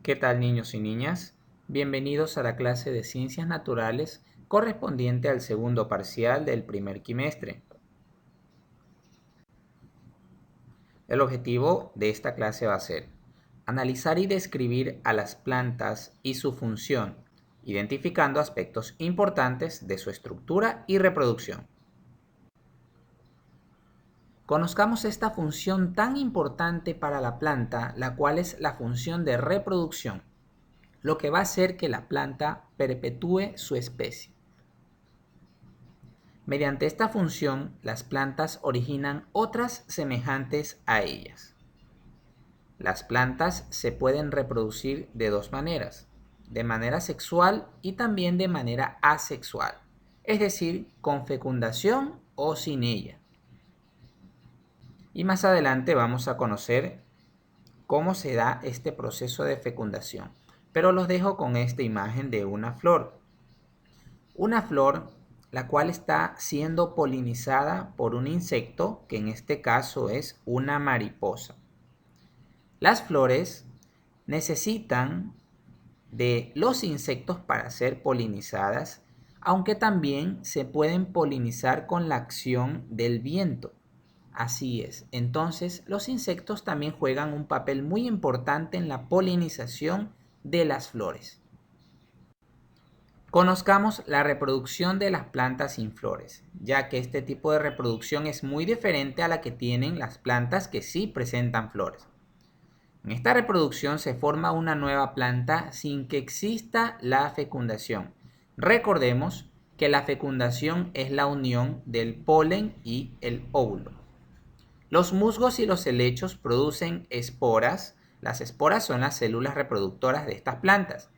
¿Qué tal, niños y niñas? Bienvenidos a la clase de Ciencias Naturales correspondiente al segundo parcial del primer quimestre. El objetivo de esta clase va a ser analizar y describir a las plantas y su función, identificando aspectos importantes de su estructura y reproducción. Conozcamos esta función tan importante para la planta, la cual es la función de reproducción, lo que va a hacer que la planta perpetúe su especie. Mediante esta función, las plantas originan otras semejantes a ellas. Las plantas se pueden reproducir de dos maneras, de manera sexual y también de manera asexual, es decir, con fecundación o sin ella. Y más adelante vamos a conocer cómo se da este proceso de fecundación, pero los dejo con esta imagen de una flor. Una flor la cual está siendo polinizada por un insecto, que en este caso es una mariposa. Las flores necesitan de los insectos para ser polinizadas, aunque también se pueden polinizar con la acción del viento. Así es, entonces los insectos también juegan un papel muy importante en la polinización de las flores. Conozcamos la reproducción de las plantas sin flores, ya que este tipo de reproducción es muy diferente a la que tienen las plantas que sí presentan flores. En esta reproducción se forma una nueva planta sin que exista la fecundación. Recordemos que la fecundación es la unión del polen y el óvulo. Los musgos y los helechos producen esporas. Las esporas son las células reproductoras de estas plantas.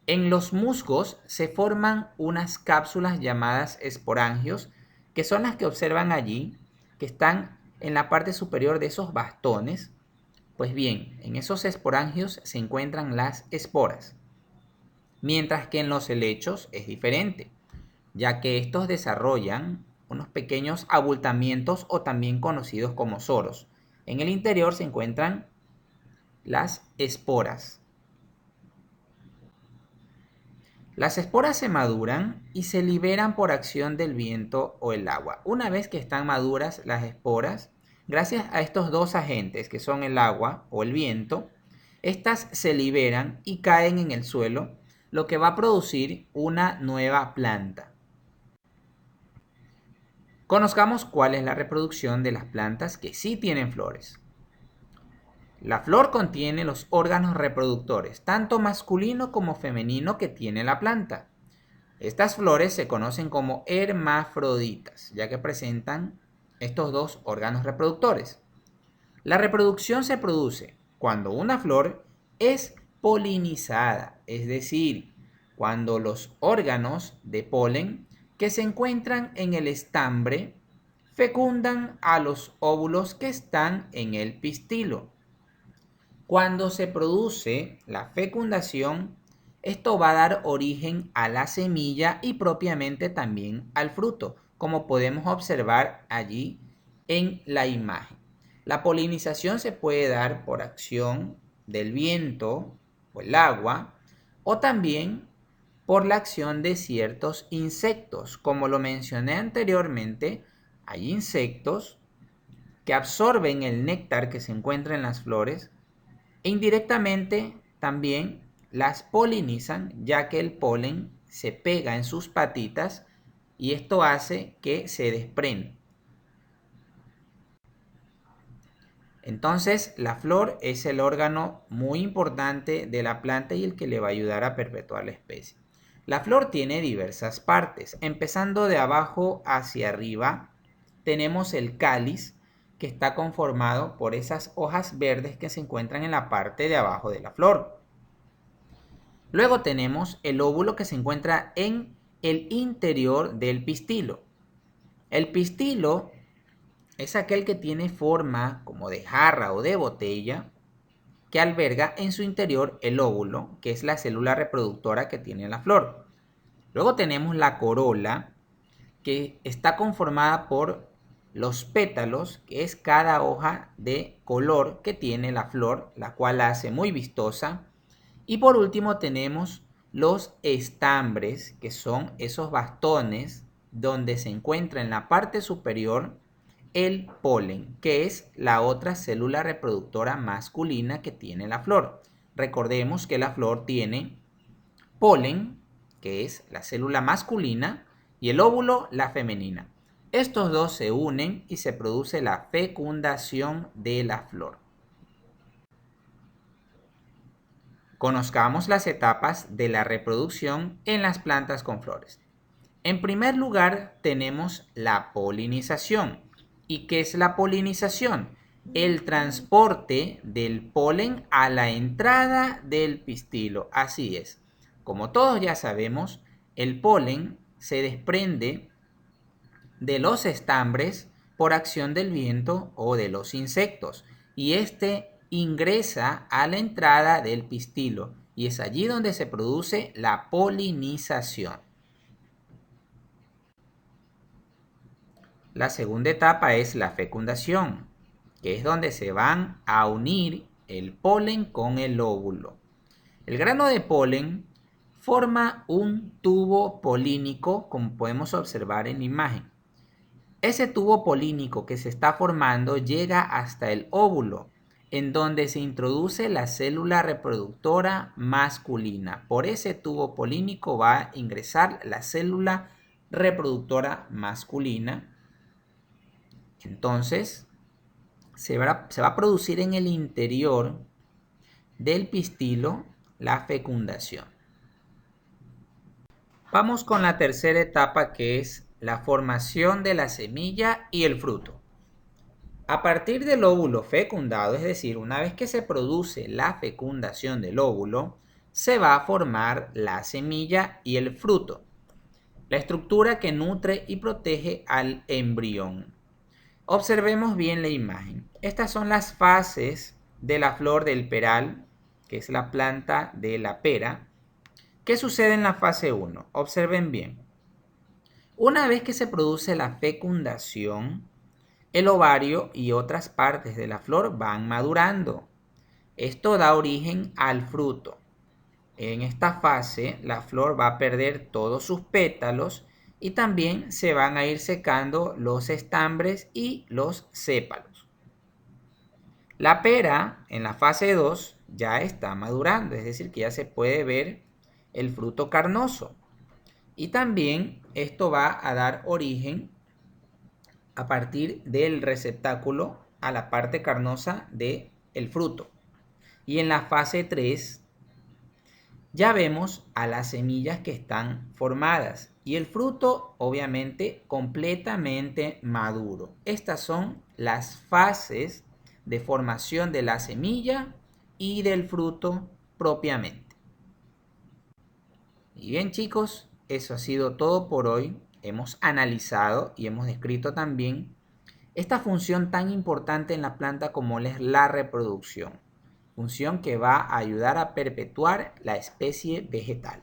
En los musgos se forman unas cápsulas llamadas esporangios, que son las que observan allí, que están en la parte superior de esos bastones. Pues bien, en esos esporangios se encuentran las esporas, mientras que en los helechos es diferente, ya que estos desarrollan unos pequeños abultamientos o también conocidos como soros. En el interior se encuentran las esporas. Las esporas se maduran y se liberan por acción del viento o el agua. Una vez que están maduras las esporas, gracias a estos dos agentes que son el agua o el viento, estas se liberan y caen en el suelo, lo que va a producir una nueva planta. Conozcamos cuál es la reproducción de las plantas que sí tienen flores. La flor contiene los órganos reproductores, tanto masculino como femenino, que tiene la planta. Estas flores se conocen como hermafroditas, ya que presentan estos dos órganos reproductores. La reproducción se produce cuando una flor es polinizada, es decir, cuando los órganos de polen que se encuentran en el estambre fecundan a los óvulos que están en el pistilo. Cuando se produce la fecundación, esto va a dar origen a la semilla y propiamente también al fruto, como podemos observar allí en la imagen. La polinización se puede dar por acción del viento o el agua, o también por la acción de ciertos insectos. Como lo mencioné anteriormente, hay insectos que absorben el néctar que se encuentra en las flores e indirectamente también las polinizan, ya que el polen se pega en sus patitas y esto hace que se desprenda. Entonces, la flor es el órgano muy importante de la planta y el que le va a ayudar a perpetuar la especie. La flor tiene diversas partes. Empezando de abajo hacia arriba, tenemos el cáliz, que está conformado por esas hojas verdes que se encuentran en la parte de abajo de la flor. Luego tenemos el óvulo, que se encuentra en el interior del pistilo. El pistilo es aquel que tiene forma como de jarra o de botella, que alberga en su interior el óvulo, que es la célula reproductora que tiene la flor. Luego tenemos la corola, que está conformada por los pétalos, que es cada hoja de color que tiene la flor, la cual la hace muy vistosa. Y por último tenemos los estambres, que son esos bastones donde se encuentra en la parte superior el polen, que es la otra célula reproductora masculina que tiene la flor. Recordemos que la flor tiene polen, que es la célula masculina, y el óvulo, la femenina. Estos dos se unen y se produce la fecundación de la flor. Conozcamos las etapas de la reproducción en las plantas con flores. En primer lugar, tenemos la polinización. ¿Y qué es la polinización? El transporte del polen a la entrada del pistilo. Así es. Como todos ya sabemos, el polen se desprende de los estambres por acción del viento o de los insectos, y este ingresa a la entrada del pistilo, y es allí donde se produce la polinización. La segunda etapa es la fecundación, que es donde se van a unir el polen con el óvulo. El grano de polen forma un tubo polínico, como podemos observar en la imagen. Ese tubo polínico que se está formando llega hasta el óvulo, en donde se introduce la célula reproductora masculina. Por ese tubo polínico va a ingresar la célula reproductora masculina. Entonces, se va a producir en el interior del pistilo la fecundación. Vamos con la tercera etapa, que es la formación de la semilla y el fruto. A partir del óvulo fecundado, es decir, una vez que se produce la fecundación del óvulo, se va a formar la semilla y el fruto, la estructura que nutre y protege al embrión. Observemos bien la imagen. Estas son las fases de la flor del peral, que es la planta de la pera. ¿Qué sucede en la fase 1? Observen bien. Una vez que se produce la fecundación, el ovario y otras partes de la flor van madurando. Esto da origen al fruto. En esta fase, la flor va a perder todos sus pétalos y también se van a ir secando los estambres y los sépalos. La pera, en la fase 2, ya está madurando, es decir, que ya se puede ver el fruto carnoso. Y también esto va a dar origen a partir del receptáculo a la parte carnosa del fruto. Y en la fase 3 ya vemos a las semillas que están formadas y el fruto obviamente completamente maduro. Estas son las fases de formación de la semilla y del fruto propiamente. Y bien, chicos, eso ha sido todo por hoy. Hemos analizado y hemos descrito también esta función tan importante en la planta como es la reproducción, función que va a ayudar a perpetuar la especie vegetal.